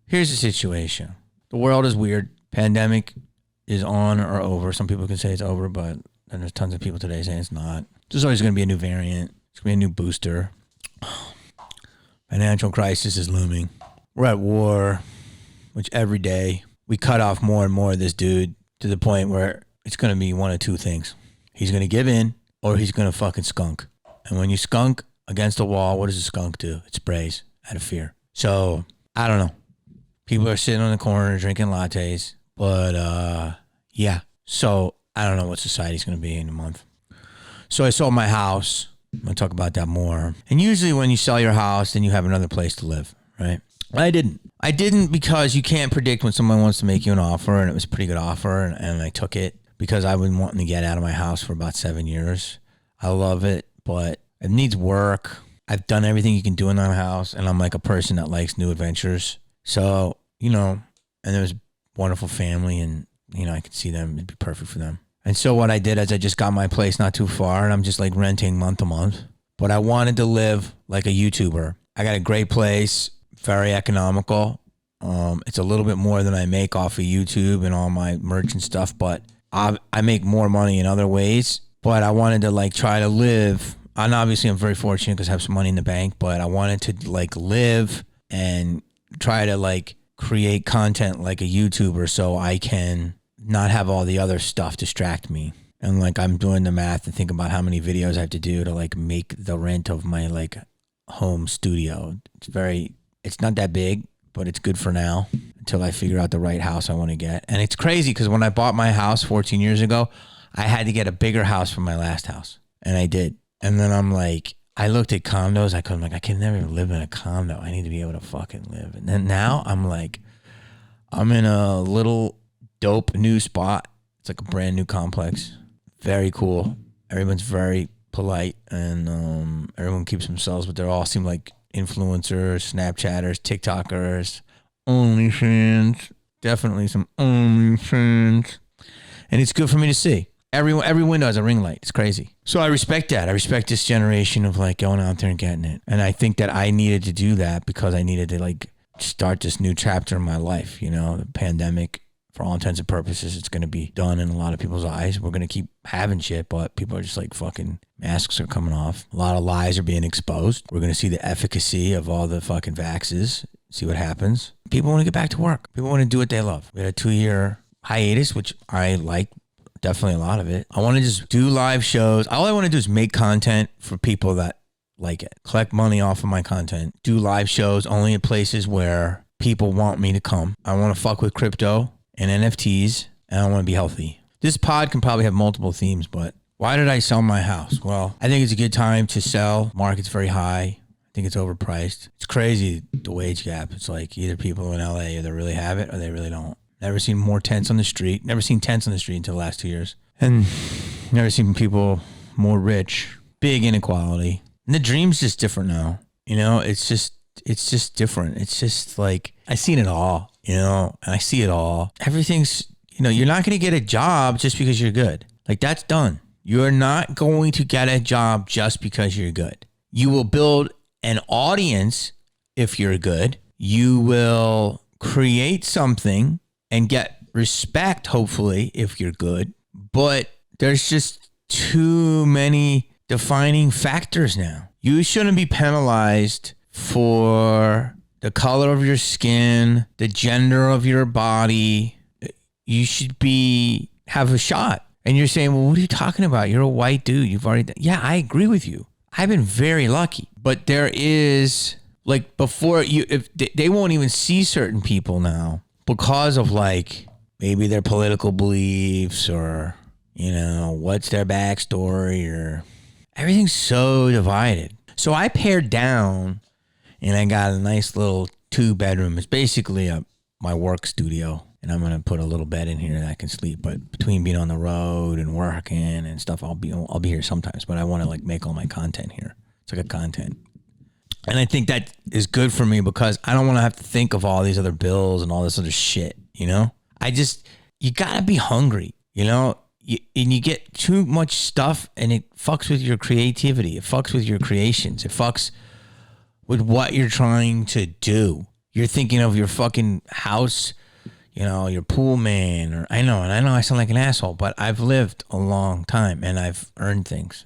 here's the situation. The world is weird. Pandemic is on or over. Some people can say it's over, but then there's tons of people today saying it's not. There's always going to be a new variant. There's going to be a new booster. Financial crisis is looming. We're at war, which every day we cut off more and more of this dude to the point where it's going to be one of two things. He's going to give in or he's going to fucking skunk. And when you skunk against a wall, what does a skunk do? It sprays out of fear. So, I don't know. People are sitting on the corner drinking lattes. But, yeah. So, I don't know what society's going to be in a month. So, I sold my house. I'm going to talk about that more. And usually when you sell your house, then you have another place to live, right? I didn't. I didn't because you can't predict when someone wants to make you an offer, and it was a pretty good offer, and I took it because I've been wanting to get out of my house for about 7 years. I love it, but it needs work. I've done everything you can do in that house, and I'm like a person that likes new adventures. So, you know, and there was a wonderful family, and, you know, I could see them. It'd be perfect for them. And so what I did is I just got my place not too far, and I'm just like renting month to month. But I wanted to live like a YouTuber. I got a great place, very economical. It's a little bit more than I make off of YouTube and all my merch and stuff, but I make more money in other ways. But I wanted to like try to live. And obviously I'm very fortunate because I have some money in the bank, but I wanted to like live and try to like create content like a YouTuber so I can not have all the other stuff distract me. And like I'm doing the math to think about how many videos I have to do to like make the rent of my like home studio. It's not that big, but it's good for now until I figure out the right house I want to get. And it's crazy because when I bought my house 14 years ago, I had to get a bigger house from my last house. And I did. And then I'm like, I looked at condos. I can never live in a condo. I need to be able to fucking live. And then now I'm like, I'm in a little dope new spot. It's like a brand new complex. Very cool. Everyone's very polite and everyone keeps themselves, but they all seem like influencers, Snapchatters, TikTokers, OnlyFans. Definitely some OnlyFans. And it's good for me to see. Every window has a ring light. It's crazy. So I respect that. I respect this generation of like going out there and getting it. And I think that I needed to do that because I needed to like start this new chapter in my life. You know, the pandemic, for all intents and purposes, it's going to be done in a lot of people's eyes. We're going to keep having shit, but people are just like fucking masks are coming off. A lot of lies are being exposed. We're going to see the efficacy of all the fucking vaxes, see what happens. People want to get back to work. People want to do what they love. We had a 2-year hiatus, which I like. Definitely a lot of it. I want to just do live shows. All I want to do is make content for people that like it. Collect money off of my content. Do live shows only in places where people want me to come. I want to fuck with crypto and NFTs, and I want to be healthy. This pod can probably have multiple themes, but why did I sell my house? Well, I think it's a good time to sell. Market's very high. I think it's overpriced. It's crazy, the wage gap. It's like either people in LA either really have it or they really don't. Never seen more tents on the street. Never seen tents on the street until the last 2 years. And never seen people more rich. Big inequality. And the dream's just different now. You know, it's just different. It's just like, I've seen it all, you know, and I see it all. Everything's, you know, you're not going to get a job just because you're good. Like, that's done. You're not going to get a job just because you're good. You will build an audience if you're good. You will create something and get respect, hopefully, if you're good. But there's just too many defining factors now. You shouldn't be penalized for the color of your skin, the gender of your body. You should have a shot. And you're saying, well, what are you talking about? You're a white dude. You've already done. Yeah, I agree with you. I've been very lucky. But there is, like, before you, if they won't even see certain people now because of like maybe their political beliefs or, you know, what's their backstory, or everything's so divided. So I pared down and I got a nice little 2-bedroom. It's basically my work studio, and I'm going to put a little bed in here that I can sleep. But between being on the road and working and stuff, I'll be here sometimes, but I want to like make all my content here. It's like a content. And I think that is good for me because I don't want to have to think of all these other bills and all this other shit, you know? You got to be hungry, you know? And you get too much stuff and it fucks with your creativity. It fucks with your creations. It fucks with what you're trying to do. You're thinking of your fucking house, you know, your pool man, or I know I sound like an asshole, but I've lived a long time and I've earned things.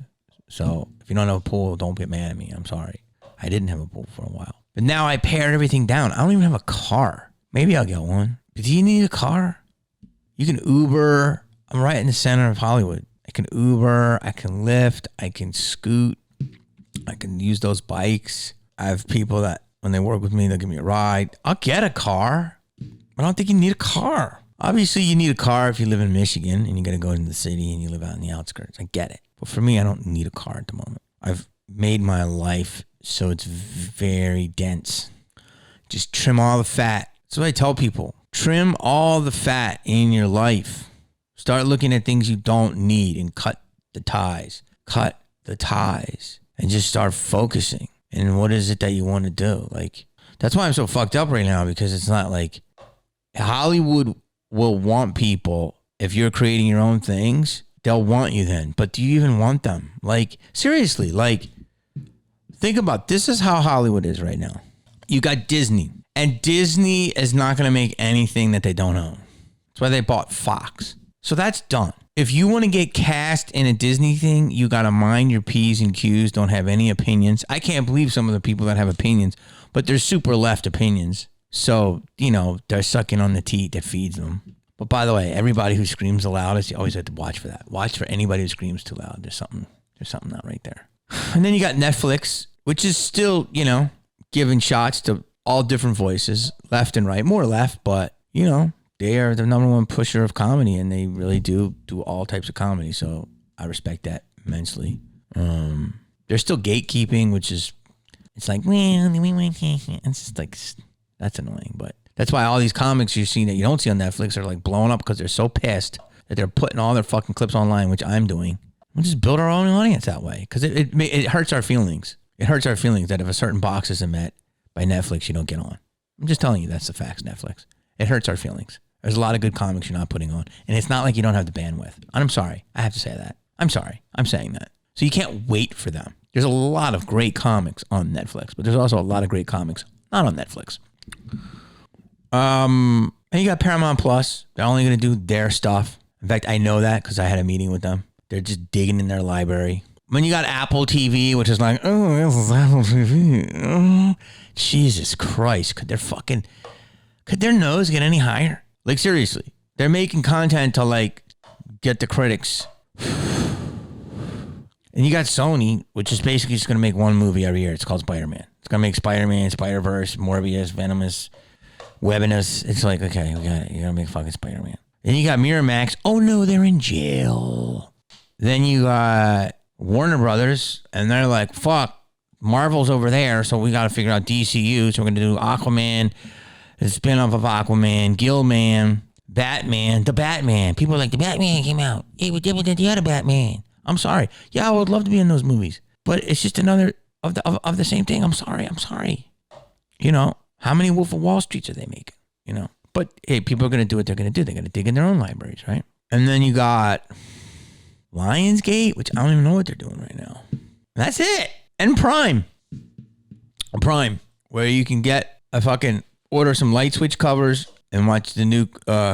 So if you don't have a pool, don't get mad at me. I'm sorry. I didn't have a pool for a while. But now I pared everything down. I don't even have a car. Maybe I'll get one. But do you need a car? You can Uber. I'm right in the center of Hollywood. I can Uber. I can Lyft. I can scoot. I can use those bikes. I have people that when they work with me, they'll give me a ride. I'll get a car. I don't think you need a car. Obviously, you need a car if you live in Michigan and you got to go into the city and you live out in the outskirts. I get it. But for me, I don't need a car at the moment. I've made my life so it's very dense. Just trim all the fat. That's what I tell people. Trim all the fat in your life. Start looking at things you don't need and cut the ties. Cut the ties. And just start focusing. And what is it that you want to do? Like, that's why I'm so fucked up right now, because it's not like Hollywood will want people. If you're creating your own things, they'll want you then. But do you even want them? Like, seriously, like, think about this is how Hollywood is right now. You got Disney. And Disney is not going to make anything that they don't own. That's why they bought Fox. So that's done. If you want to get cast in a Disney thing, you got to mind your P's and Q's, don't have any opinions. I can't believe some of the people that have opinions, but they're super left opinions. So, you know, they're sucking on the teat that feeds them. But by the way, everybody who screams the loudest, you always have to watch for that. Watch for anybody who screams too loud. There's something not right there. And then you got Netflix, which is still, you know, giving shots to all different voices, left and right, more left, but, you know, they are the number one pusher of comedy, and they really do all types of comedy. So I respect that immensely. They're still gatekeeping, which is, it's like, well, it's just like, that's annoying. But that's why all these comics you're seeing that you don't see on Netflix are like blowing up, because they're so pissed that they're putting all their fucking clips online, which I'm doing. We'll just build our own audience that way, because it hurts our feelings. It hurts our feelings that if a certain box isn't met by Netflix, you don't get on. I'm just telling you, that's the facts, Netflix. It hurts our feelings. There's a lot of good comics you're not putting on. And it's not like you don't have the bandwidth. And I'm sorry. I have to say that. I'm sorry. I'm saying that. So you can't wait for them. There's a lot of great comics on Netflix, but there's also a lot of great comics not on Netflix. And you got Paramount Plus. They're only going to do their stuff. In fact, I know that because I had a meeting with them. They're just digging in their library. When you got Apple TV, which is like, oh, this is Apple TV. Oh, Jesus Christ. Could their nose get any higher? Like, seriously, they're making content to, like, get the critics. And you got Sony, which is basically just going to make one movie every year. It's called Spider-Man. It's going to make Spider-Man, Spider-Verse, Morbius, Venomous, Webinous. It's like, okay, we got it. You're going to make fucking Spider-Man. Then you got Miramax. Oh, no, they're in jail. Then you got Warner Brothers, and they're like, fuck, Marvel's over there, so we got to figure out DCU. So we're going to do Aquaman, the spin-off of Aquaman, Gilman, Batman, the Batman. People are like, the Batman came out. It was different than the other Batman. I'm sorry. Yeah, I would love to be in those movies, but it's just another of the same thing. I'm sorry. You know, how many Wolf of Wall Streets are they making? You know, but hey, people are going to do what they're going to do. They're going to dig in their own libraries, right? And then you got Lionsgate, which I don't even know what they're doing right now. That's it. And Prime, where you can get a fucking order some light switch covers and watch the new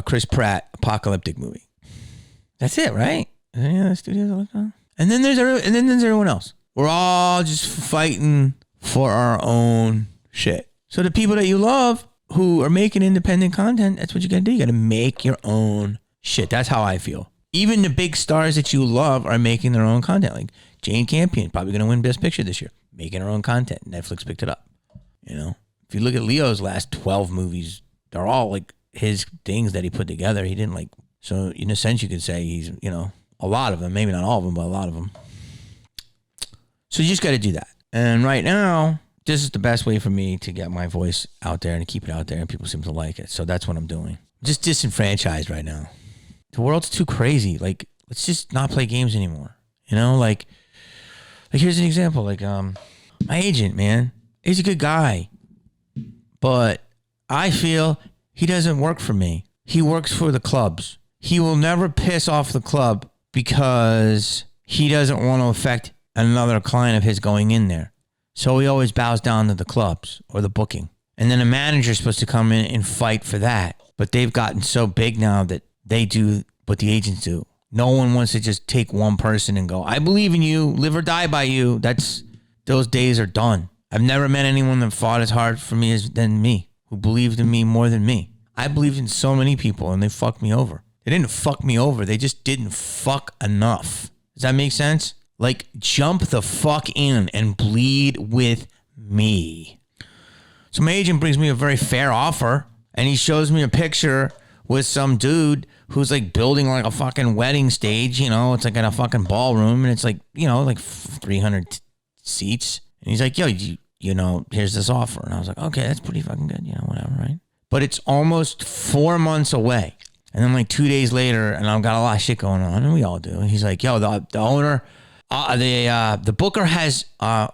Chris Pratt apocalyptic movie. That's it, right? Any other studios like that? And then there's everyone else. We're all just fighting for our own shit. So the people that you love who are making independent content, that's what you gotta do. You gotta make your own shit. That's how I feel. Even the big stars that you love are making their own content. Like Jane Campion, probably gonna win Best Picture this year, making her own content. Netflix picked it up. You know, if you look at Leo's last 12 movies, they're all like his things that he put together. He didn't like, so in a sense you could say he's, you know, a lot of them, maybe not all of them, but a lot of them. So you just got to do that. And right now, this is the best way for me to get my voice out there and to keep it out there, and people seem to like it. So that's what I'm doing. Just disenfranchised right now. The world's too crazy. Like, let's just not play games anymore. You know, like here's an example. Like, my agent, man, he's a good guy, but I feel he doesn't work for me. He works for the clubs. He will never piss off the club because he doesn't want to affect another client of his going in there. So he always bows down to the clubs or the booking. And then a manager is supposed to come in and fight for that. But they've gotten so big now that they do what the agents do. No one wants to just take one person and go, I believe in you, live or die by you. Those days are done. I've never met anyone that fought as hard for me than me, who believed in me more than me. I believed in so many people and they fucked me over. They didn't fuck me over. They just didn't fuck enough. Does that make sense? Like, jump the fuck in and bleed with me. So my agent brings me a very fair offer, and he shows me a picture with some dude who's like building like a fucking wedding stage. You know, it's like in a fucking ballroom, and it's like, you know, like 300 seats. And he's like, yo, you know, here's this offer. And I was like, okay, that's pretty fucking good. You know, whatever, right? But it's almost 4 months away. And then like 2 days later, and I've got a lot of shit going on, and we all do. And he's like, yo, the owner, the booker has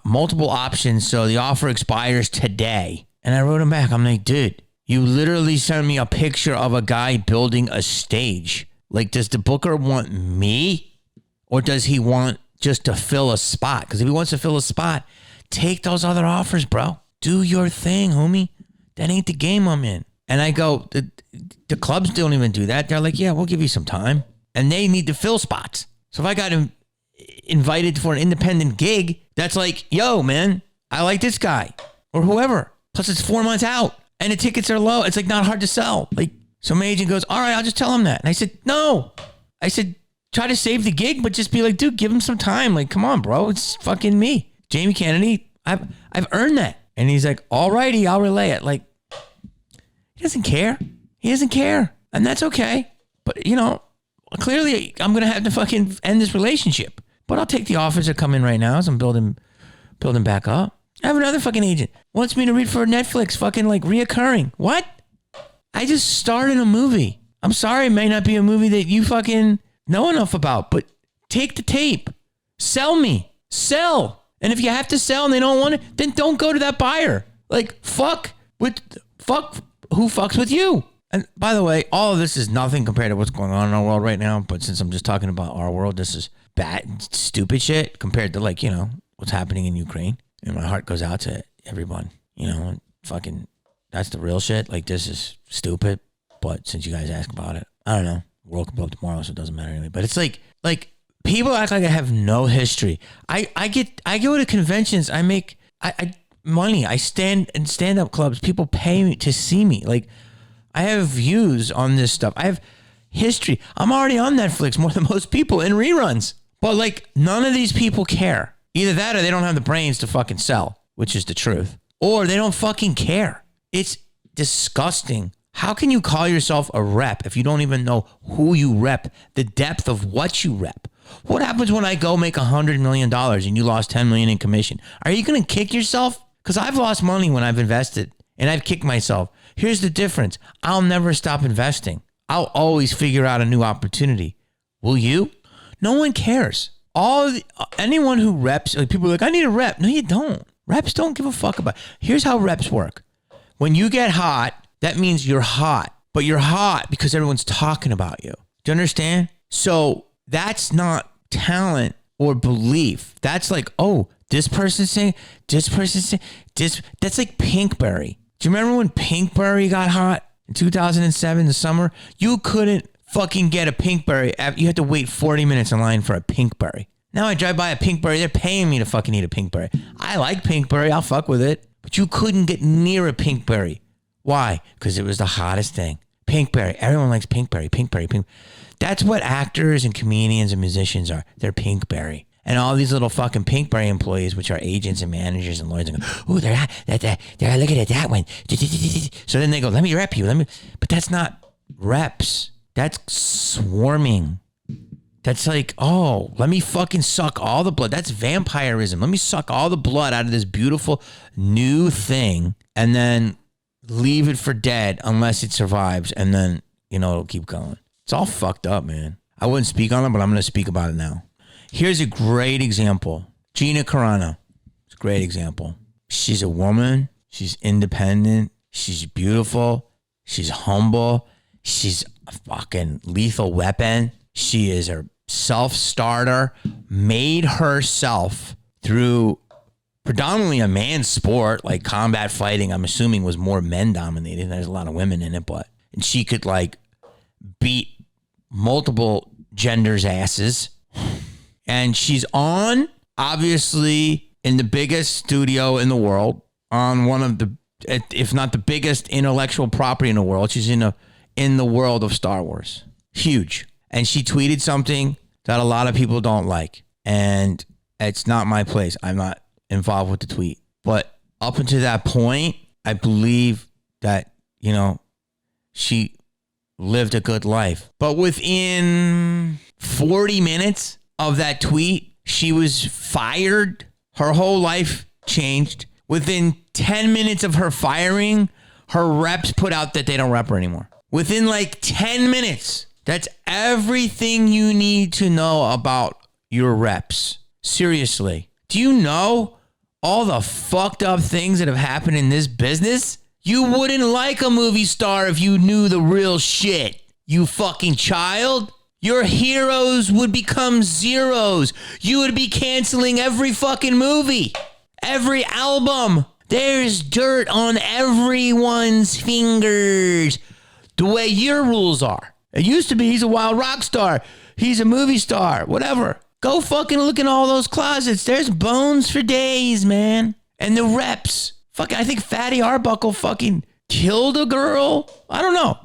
multiple options, so the offer expires today. And I wrote him back. I'm like, dude, you literally sent me a picture of a guy building a stage. Like, does the booker want me, or does he want just to fill a spot? Because if he wants to fill a spot, take those other offers, bro. Do your thing, homie. That ain't the game I'm in. And I go, the clubs don't even do that. They're like, yeah, we'll give you some time. And they need to fill spots. So if I got invited for an independent gig, that's like, yo, man, I like this guy or whoever. Plus it's 4 months out and the tickets are low. It's like not hard to sell. Like, so my agent goes, all right, I'll just tell him that. And I said, no. I said, try to save the gig, but just be like, dude, give him some time. Like, come on, bro. It's fucking me. Jamie Kennedy, I've earned that. And he's like, all righty, I'll relay it. Like, he doesn't care. He doesn't care. And that's okay. But, you know, clearly I'm going to have to fucking end this relationship. But I'll take the offers that come in right now as I'm building back up. I have another fucking agent. Wants me to read for Netflix, fucking like reoccurring. What? I just started a movie. I'm sorry, it may not be a movie that you fucking know enough about, but take the tape. Sell me. Sell. And if you have to sell and they don't want it, then don't go to that buyer. Like, fuck who fucks with you. And by the way, all of this is nothing compared to what's going on in our world right now. But since I'm just talking about our world, this is bad, stupid shit compared to, like, you know, what's happening in Ukraine. And my heart goes out to everyone, you know, and fucking, that's the real shit. Like, this is stupid. But since you guys ask about it, I don't know. The world can blow up tomorrow, so it doesn't matter anyway. But it's like people act like I have no history. I go to conventions. I make money. I stand in stand-up clubs. People pay me to see me. Like, I have views on this stuff. I have history. I'm already on Netflix more than most people in reruns. But, like, none of these people care. Either that or they don't have the brains to fucking sell, which is the truth. Or they don't fucking care. It's disgusting. How can you call yourself a rep if you don't even know who you rep, the depth of what you rep? What happens when I go make $100 million and you lost $10 million in commission? Are you going to kick yourself? Because I've lost money when I've invested and I've kicked myself. Here's the difference. I'll never stop investing. I'll always figure out a new opportunity. Will you? No one cares. Anyone who reps, like, people are like, I need a rep. No, you don't. Reps don't give a fuck about it. Here's how reps work. When you get hot, that means you're hot. But you're hot because everyone's talking about you. Do you understand? So that's not talent or belief. That's like, oh, this person's saying, this. That's like Pinkberry. Do you remember when Pinkberry got hot in 2007, the summer? You couldn't fucking get a Pinkberry. You had to wait 40 minutes in line for a Pinkberry. Now I drive by a Pinkberry. They're paying me to fucking eat a Pinkberry. I like Pinkberry. I'll fuck with it. But you couldn't get near a Pinkberry. Why? Because it was the hottest thing. Pinkberry. Everyone likes Pinkberry. That's what actors and comedians and musicians are. They're Pinkberry. And all these little fucking Pinkberry employees, which are agents and managers and lawyers, and go, oh, they're looking at that one. So then they go, let me rep you. But that's not reps. That's swarming. That's like, oh, let me fucking suck all the blood. That's vampirism. Let me suck all the blood out of this beautiful new thing and then leave it for dead unless it survives. And then, you know, it'll keep going. It's all fucked up, man. I wouldn't speak on it, but I'm going to speak about it now. Here's a great example. Gina Carano. It's a great example. She's a woman. She's independent. She's beautiful. She's humble. She's a fucking lethal weapon. She is a self-starter, made herself through predominantly a man's sport, like combat fighting, I'm assuming was more men dominated. There's a lot of women in it, but and she could like beat multiple genders' asses. And she's on, obviously, in the biggest studio in the world, on one of the, if not the biggest intellectual property in the world. She's in the world of Star Wars. Huge. And she tweeted something that a lot of people don't like. And it's not my place. I'm not involved with the tweet. But up until that point, I believe that, you know, she lived a good life. But within 40 minutes of that tweet, she was fired. Her whole life changed. Within 10 minutes of her firing, her reps put out that they don't rep her anymore. Within like 10 minutes. That's everything you need to know about your reps. Seriously. Do you know all the fucked up things that have happened in this business? You wouldn't like a movie star if you knew the real shit, you fucking child. Your heroes would become zeros. You would be canceling every fucking movie, every album. There's dirt on everyone's fingers. The way your rules are. It used to be he's a wild rock star. He's a movie star. Whatever. Go fucking look in all those closets. There's bones for days, man. And the reps. Fucking, I think Fatty Arbuckle fucking killed a girl. I don't know.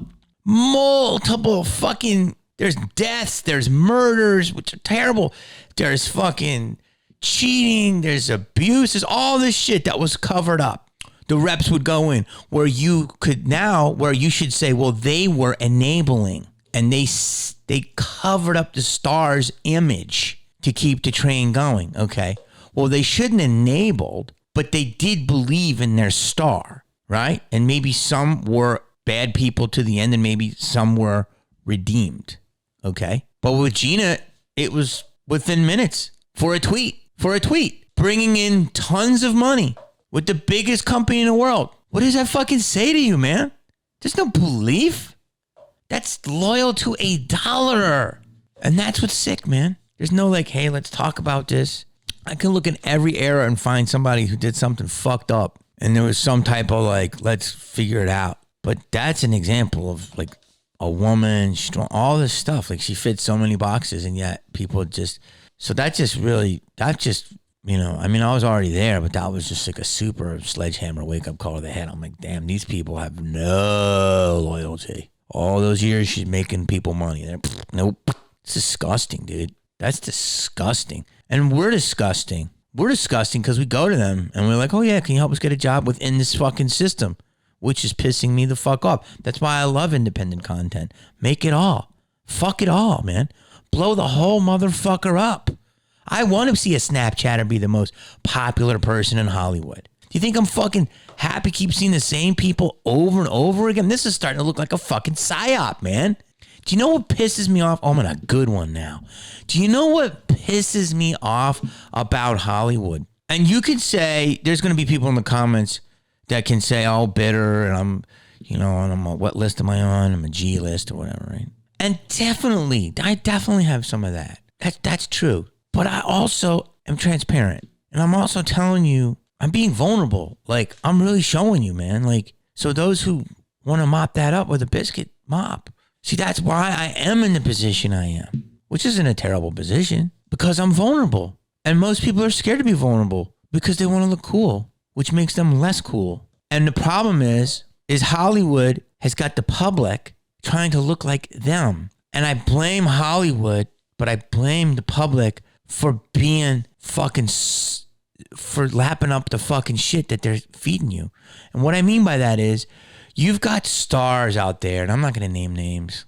Multiple fucking, there's deaths. There's murders, which are terrible. There's fucking cheating. There's abuse. There's all this shit that was covered up. The reps would go in where you could now, where you should say, well, they were enabling. And they covered up the star's image to keep the train going, okay? Well, they shouldn't enabled, but they did believe in their star, right? And maybe some were bad people to the end and maybe some were redeemed, okay? But with Gina, it was within minutes for a tweet, bringing in tons of money with the biggest company in the world. What does that fucking say to you, man? There's no belief. That's loyal to a dollar. And that's what's sick, man. There's no like, hey, let's talk about this. I can look in every era and find somebody who did something fucked up. And there was some type of like, let's figure it out. But that's an example of like a woman, strong, all this stuff. Like she fits so many boxes and yet people just, so that just, you know, I mean, I was already there, but that was just like a super sledgehammer wake up call to the head. I'm like, damn, these people have no loyalty. All those years she's making people money. Nope. It's disgusting, dude. That's disgusting. And we're disgusting. We're disgusting because we go to them and we're like, oh yeah, can you help us get a job within this fucking system? Which is pissing me the fuck off. That's why I love independent content. Make it all. Fuck it all, man. Blow the whole motherfucker up. I want to see a Snapchatter be the most popular person in Hollywood. Do you think I'm fucking happy keep seeing the same people over and over again? This is starting to look like a fucking psyop, man. Do you know what pisses me off? Oh, I'm on a good one now. Do you know what pisses me off about Hollywood? And you could say, there's going to be people in the comments that can say, oh, bitter, and I'm, you know, and what list am I on? I'm a G list or whatever, right? And I definitely have some of that. That's true. But I also am transparent. And I'm also telling you, I'm being vulnerable. Like, I'm really showing you, man. Like, so those who want to mop that up with a biscuit, mop. See, that's why I am in the position I am, which isn't a terrible position, because I'm vulnerable. And most people are scared to be vulnerable because they want to look cool, which makes them less cool. And the problem is Hollywood has got the public trying to look like them. And I blame Hollywood, but I blame the public for being fucking for lapping up the fucking shit that they're feeding you. And what I mean by that is you've got stars out there, and I'm not going to name names,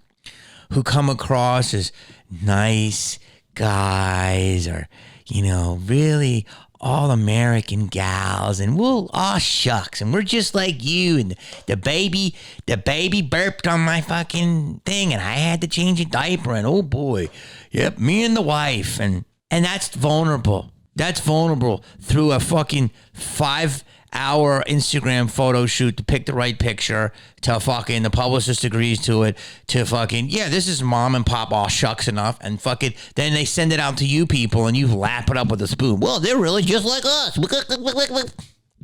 who come across as nice guys or, you know, really all American gals, and shucks, and we're just like you, and the baby burped on my fucking thing, and I had to change a diaper, and oh boy, yep, me and the wife, and that's vulnerable. That's vulnerable through a fucking 5 hour Instagram photo shoot to pick the right picture, to fucking the publicist agrees to it, to fucking, yeah, this is mom and pop, all shucks enough, and fucking, then they send it out to you people and you lap it up with a spoon. Well, they're really just like us.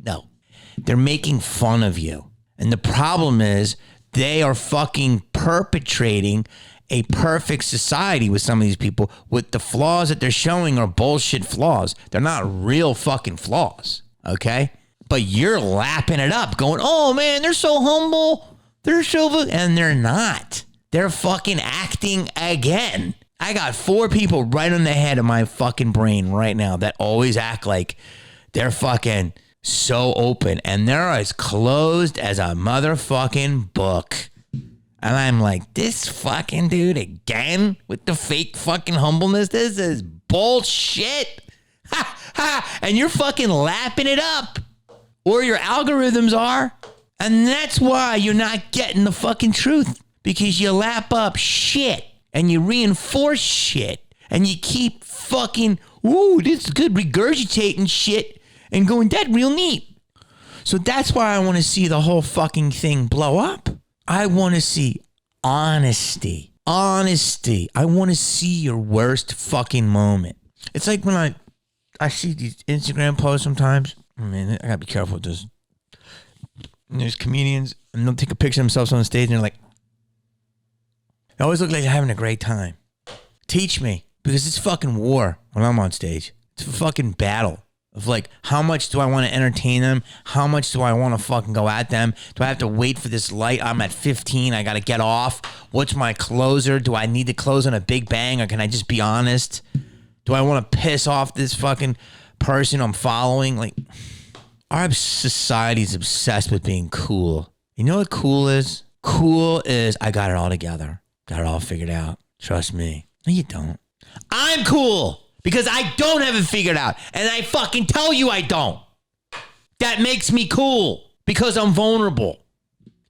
No, they're making fun of you. And the problem is they are fucking perpetrating a perfect society with some of these people, with the flaws that they're showing are bullshit flaws. They're not real fucking flaws, okay? But you're lapping it up, going, oh man, they're so humble. They're so, and they're not. They're fucking acting again. I got 4 people right on the head of my fucking brain right now that always act like they're fucking so open, and they're as closed as a motherfucking book. And I'm like, this fucking dude again with the fake fucking humbleness. This is bullshit. Ha, ha. And you're fucking lapping it up. Or your algorithms are. And that's why you're not getting the fucking truth. Because you lap up shit. And you reinforce shit. And you keep fucking, ooh, this is good, regurgitating shit. And going, that's real neat. So that's why I want to see the whole fucking thing blow up. I want to see honesty. Honesty. I want to see your worst fucking moment. It's like when I see these Instagram posts sometimes. I mean, I gotta be careful with this. And there's comedians, and they'll take a picture of themselves on the stage, and they're like, they always look like they're having a great time. Teach me. Because it's fucking war when I'm on stage. It's a fucking battle. Of like, how much do I want to entertain them? How much do I want to fucking go at them? Do I have to wait for this light? I'm at 15. I got to get off. What's my closer? Do I need to close on a big bang, or can I just be honest? Do I want to piss off this fucking person I'm following? Like, our society's obsessed with being cool. You know what cool is? Cool is I got it all together. Got it all figured out. Trust me. No, you don't. I'm cool. Because I don't have it figured out. And I fucking tell you I don't. That makes me cool. Because I'm vulnerable.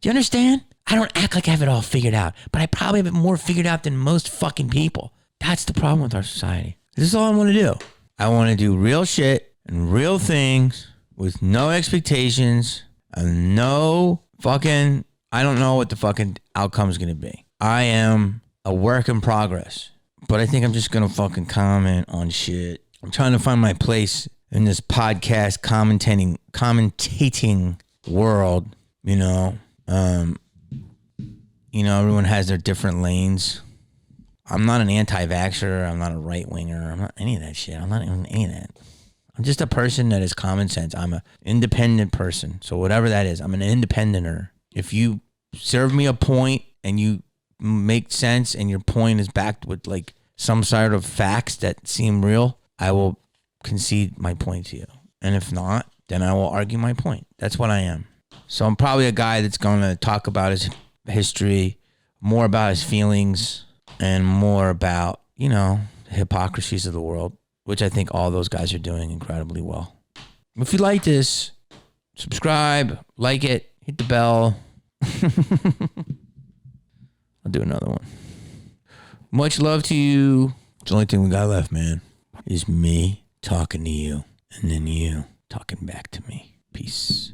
Do you understand? I don't act like I have it all figured out. But I probably have it more figured out than most fucking people. That's the problem with our society. This is all I want to do. I want to do real shit and real things with no expectations and no fucking, I don't know what the fucking outcome is going to be. I am a work in progress. But I think I'm just going to fucking comment on shit. I'm trying to find my place in this podcast commentating world, you know. Everyone has their different lanes. I'm not an anti-vaxxer. I'm not a right-winger. I'm not any of that shit. I'm not even any of that. I'm just a person that has common sense. I'm an independent person. So whatever that is, I'm an independenter. If you serve me a point and you make sense and your point is backed with like some sort of facts that seem real, I will concede my point to you. And if not, then I will argue my point. That's what I am. So I'm probably a guy that's going to talk about his history, more about his feelings, and more about, the hypocrisies of the world, which I think all those guys are doing incredibly well. If you like this, subscribe, like it, hit the bell. I'll do another one. Much love to you. The only thing we got left, man, is me talking to you and then you talking back to me. Peace.